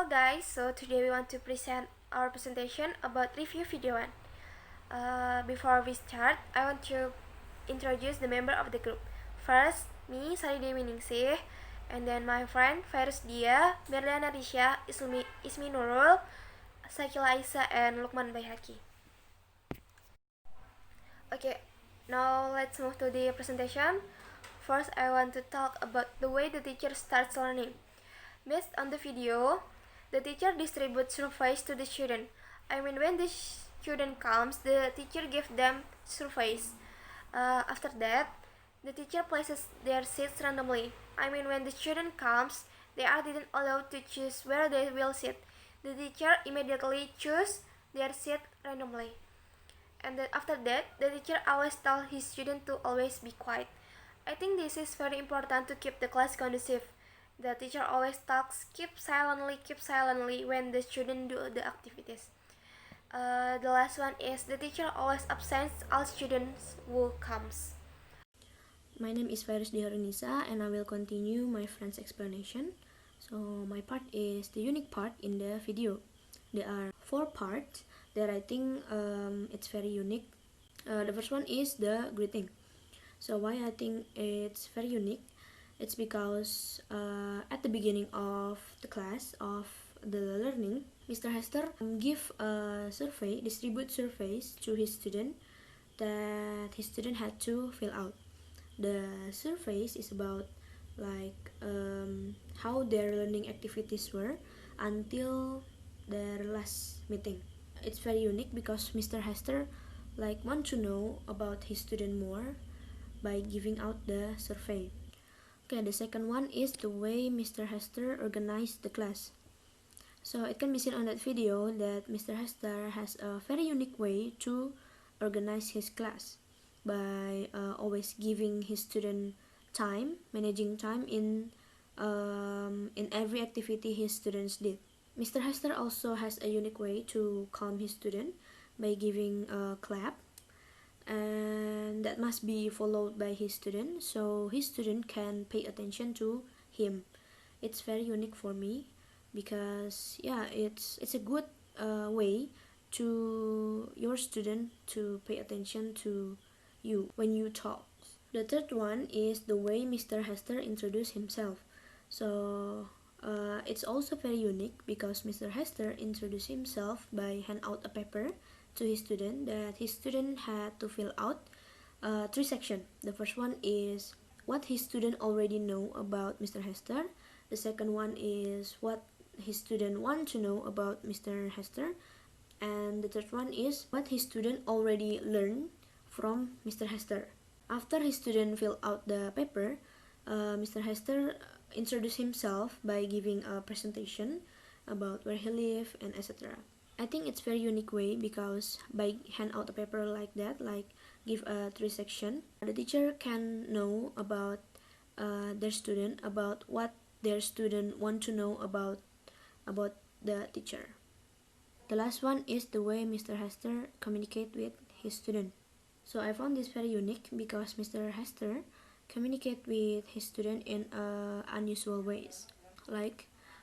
Hello guys, so today we want to present our presentation about review video 1. Before we start, I want to introduce the member of the group. First, me, Sari Dewi Ningsih, and then my friend Virus Dia, Berliana Risha, Ismi Nurul, Sakila Isa, and Lukman Bayhaki. Okay, now let's move to the presentation. First, I want to talk about the way the teacher starts learning. Based on the video, the teacher distributes surveys to the student. When the student comes, the teacher gives them surveys. After that, the teacher places their seats randomly. When the student comes, they are didn't allowed to choose where they will sit. The teacher immediately choose their seat randomly. And then after that, the teacher always tells his student to always be quiet. I think this is very important to keep the class conducive. The teacher always talks, keep silently when the student do the activities. The last one is the teacher always absents all students who comes. My name is Virus Diharunisa and I will continue my friend's explanation. So my part is the unique part in the video. There are 4 parts that I think it's very unique. The first one is the greeting. So why I think it's very unique? It's because at the beginning of the class of the learning, Mr. Hester give a survey, distribute surveys to his student that his student had to fill out. The surveys is about how their learning activities were until their last meeting. It's very unique because Mr. Hester want to know about his student more by giving out the survey. Okay, the second one is the way Mr. Hester organized the class. So it can be seen on that video that Mr. Hester has a very unique way to organize his class by always giving his student time, managing time in every activity his students did. Mr. Hester also has a unique way to calm his student by giving a clap, and that must be followed by his student so his student can pay attention to him. It's very unique for me because it's a good way to your student to pay attention to you when you talk. The third one is the way Mr. Hester introduced himself. So it's also very unique because Mr. Hester introduced himself by hand out a paper to his student that his student had to fill out 3 sections. The first one is what his student already know about Mr. Hester. The second one is what his student want to know about Mr. Hester. And the third one is what his student already learned from Mr. Hester. After his student fill out the paper, Mr. Hester introduced himself by giving a presentation about where he live and etc. I think it's very unique way because by hand out a paper like that, give a 3 section, the teacher can know about their student, about what their student want to know about the teacher. The last one is the way Mr. Hester communicate with his student. So I found this very unique because Mr. Hester communicate with his student in unusual ways.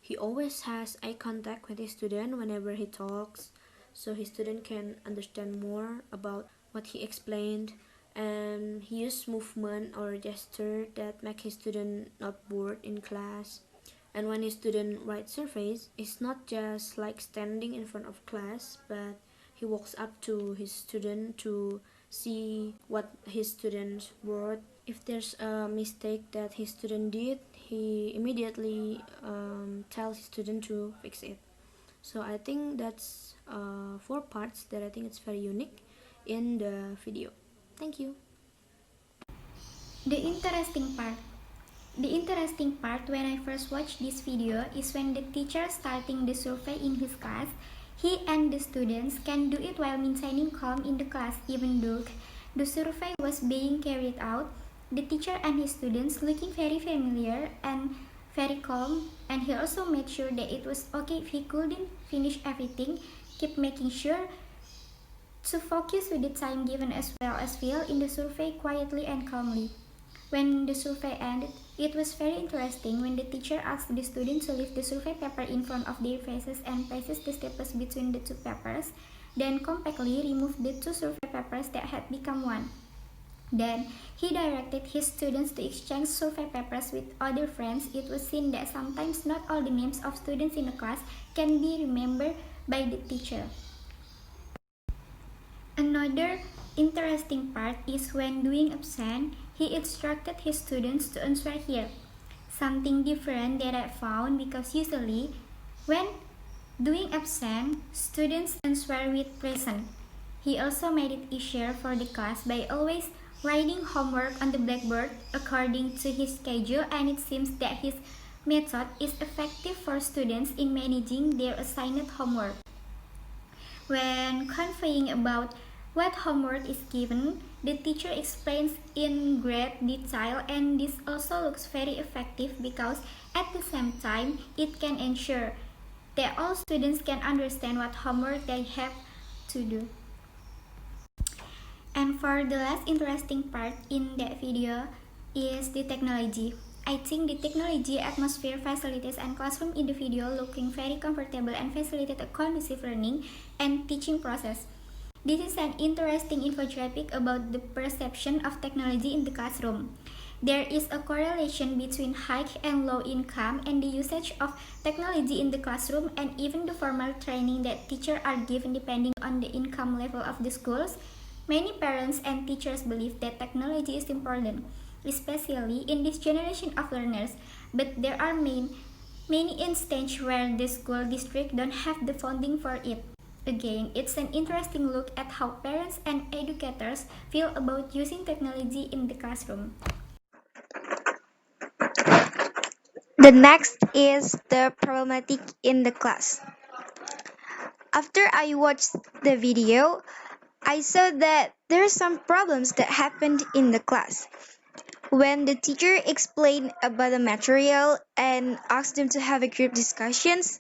He always has eye contact with his student whenever he talks, so his student can understand more about what he explained, and he uses movement or gesture that make his student not bored in class. And when his student writes surveys, it's not just standing in front of class, but he walks up to his student to see what his student wrote. If there's a mistake that his student did, he immediately tells his student to fix it. So I think that's 4 parts that I think it's very unique in the video. Thank you. The interesting part when I first watched this video is when the teacher starting the survey in his class, he and the students can do it while maintaining calm in the class even though the survey was being carried out. The teacher and his students looking very familiar and very calm, and he also made sure that it was okay if he couldn't finish everything, keep making sure to focus with the time given as well as fill in the survey quietly and calmly. When the survey ended, it was very interesting when the teacher asked the students to leave the survey paper in front of their faces and places the staples between the two papers, then compactly removed the two survey papers that had become one. Then he directed his students to exchange survey papers with other friends. It was seen that sometimes not all the names of students in a class can be remembered by the teacher. Another interesting part is when doing absent, he instructed his students to answer here. Something different that I found because usually when doing absent, students answer with present. He also made it easier for the class by always writing homework on the blackboard according to his schedule, and it seems that his method is effective for students in managing their assigned homework. When conveying about what homework is given, the teacher explains in great detail, and this also looks very effective because at the same time it can ensure that all students can understand what homework they have to do. And for the last interesting part in that video is the technology. I think the technology, atmosphere, facilities, and classroom in the video looking very comfortable and facilitate a conducive learning and teaching process. This is an interesting infographic about the perception of technology in the classroom. There is a correlation between high and low income and the usage of technology in the classroom, and even the formal training that teachers are given depending on the income level of the schools. Many parents and teachers believe that technology is important, especially in this generation of learners, but there are many instances where the school district don't have the funding for it. Again, it's an interesting look at how parents and educators feel about using technology in the classroom. The next is the problematic in the class. After I watched the video, I saw that there are some problems that happened in the class. When the teacher explained about the material and asked them to have a group discussions,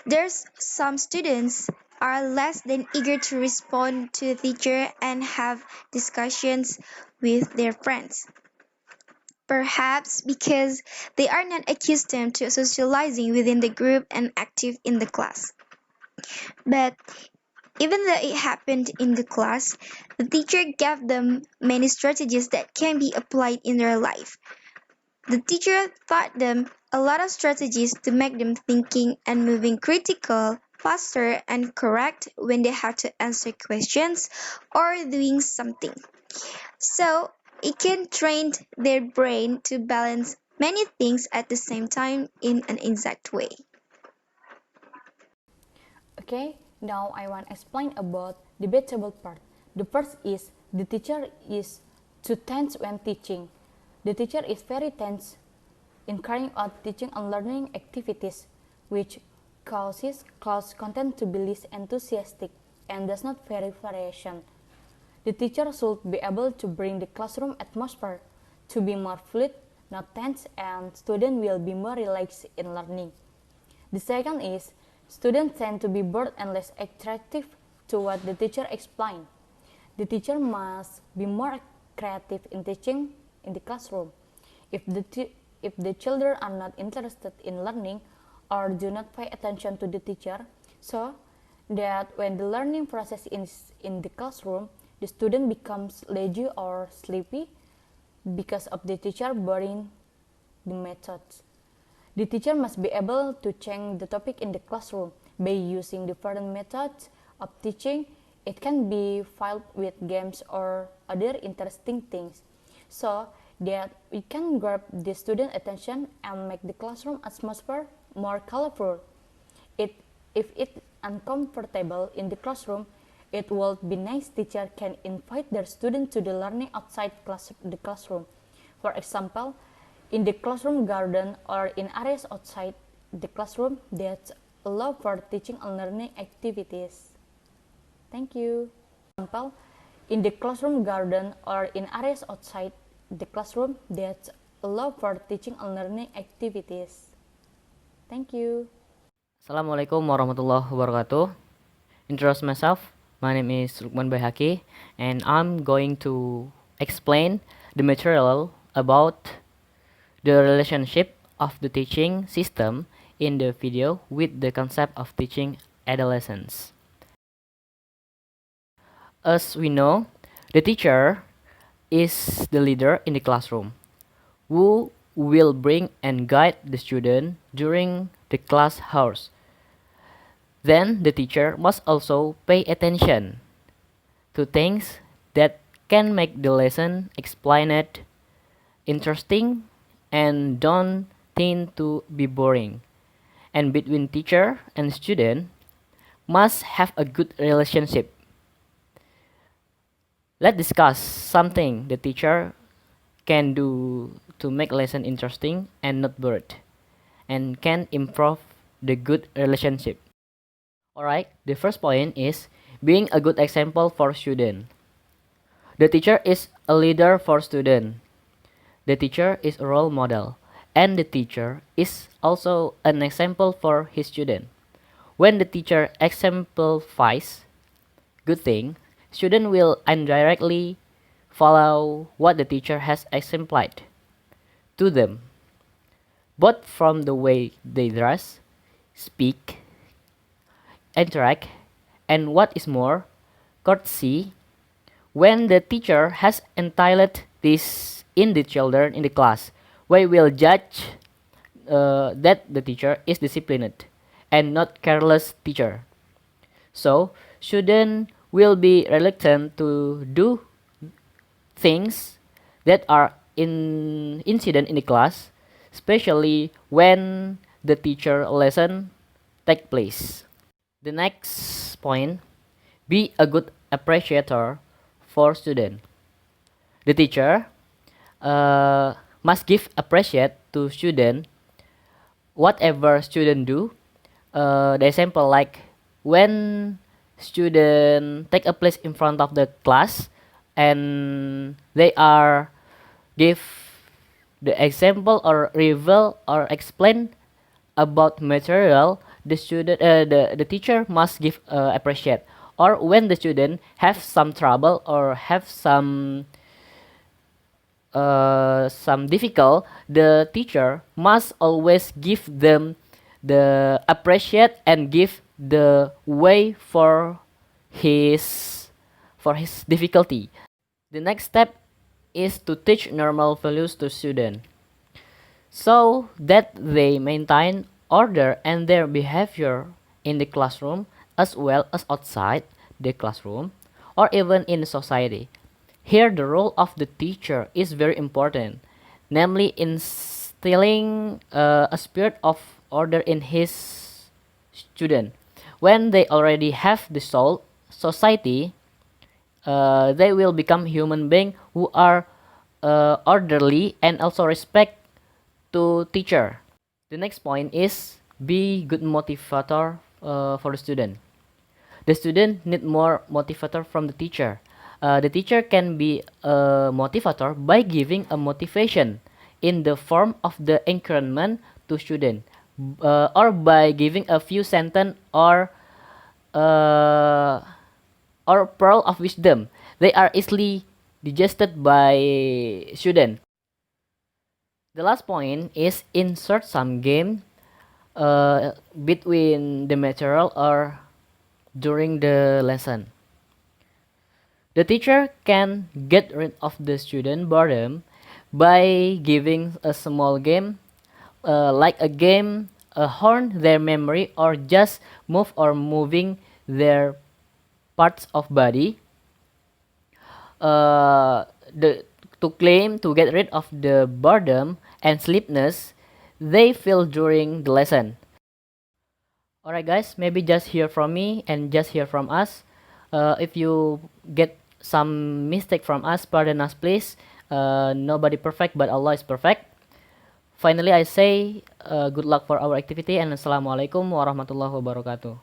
there's some students are less than eager to respond to the teacher and have discussions with their friends. Perhaps because they are not accustomed to socializing within the group and active in the class. But even though it happened in the class, the teacher gave them many strategies that can be applied in their life. The teacher taught them a lot of strategies to make them thinking and moving critical, faster, and correct when they have to answer questions or doing something. So it can train their brain to balance many things at the same time in an exact way. Okay, now I want to explain about debatable part. The first is the teacher is too tense when teaching. The teacher is very tense in carrying out teaching and learning activities, which causes class content to be less enthusiastic and does not vary variation. The teacher should be able to bring the classroom atmosphere to be more fluid, not tense, and students will be more relaxed in learning. The second is students tend to be bored and less attractive to what the teacher explained. The teacher must be more creative in teaching in the classroom. If the children are not interested in learning or do not pay attention to the teacher, so that when the learning process is in the classroom, the student becomes lazy or sleepy because of the teacher boring the methods. The teacher must be able to change the topic in the classroom by using different methods of teaching. It can be filled with games or other interesting things, so that we can grab the student attention and make the classroom atmosphere more colorful. If it's uncomfortable in the classroom, it would be nice teacher can invite their students to the learning outside the classroom. For example, in the classroom garden or in areas outside the classroom that allow for teaching and learning activities. Thank you. For example, in the classroom garden or in areas outside the classroom that allow for teaching and learning activities. Thank you. Assalamualaikum warahmatullahi wabarakatuh. Introduce myself. My name is Lukman Bayhaki, and I'm going to explain the material about the relationship of the teaching system in the video with the concept of teaching adolescents. As we know, the teacher is the leader in the classroom who will bring and guide the student during the class hours. Then the teacher must also pay attention to things that can make the lesson explained interesting and don't tend to be boring. And between teacher and student must have a good relationship. Let's discuss something the teacher can do to make lesson interesting and not bored, and can improve the good relationship. Alright, the first point is being a good example for student. The teacher is a leader for student. The teacher is a role model, and the teacher is also an example for his student. When the teacher exemplifies good thing, student will indirectly follow what the teacher has exemplified to them, both from the way they dress, speak, interact, and what is more, courtesy. When the teacher has entitled this in the children in the class, we will judge that the teacher is disciplined and not careless teacher. So, student will be reluctant to do things that are incident in the class, especially when the teacher lesson take place. The next point, be a good appreciator for student. The teacher must give appreciate to student whatever student do. The example like when student take a place in front of the class and they are give the example or reveal or explain about material, the student the teacher must give appreciate. Or when the student have some trouble or have some difficult, the teacher must always give them the appreciate and give the way for his difficulty. The next step is to teach normal values to students so that they maintain order and their behavior in the classroom as well as outside the classroom or even in society. Here the role of the teacher is very important, namely instilling a spirit of order in his student. When they already have the soul society, they will become human beings who are orderly and also respect to teacher. The next point is be good motivator for the student. The student need more motivator from the teacher. The teacher can be a motivator by giving a motivation in the form of the encouragement to student, or by giving a few sentence or pearl of wisdom. They are easily digested by student. The last point is insert some game between the material or during the lesson. The teacher can get rid of the student boredom by giving a small game, like a game, horn their memory, or just move or moving their parts of body. To claim to get rid of the boredom and sleepiness they feel during the lesson. Alright guys, maybe just hear from me and just hear from us. If you get some mistake from us, pardon us please. Nobody perfect but Allah is perfect. Finally I say good luck for our activity and Assalamualaikum warahmatullahi wabarakatuh.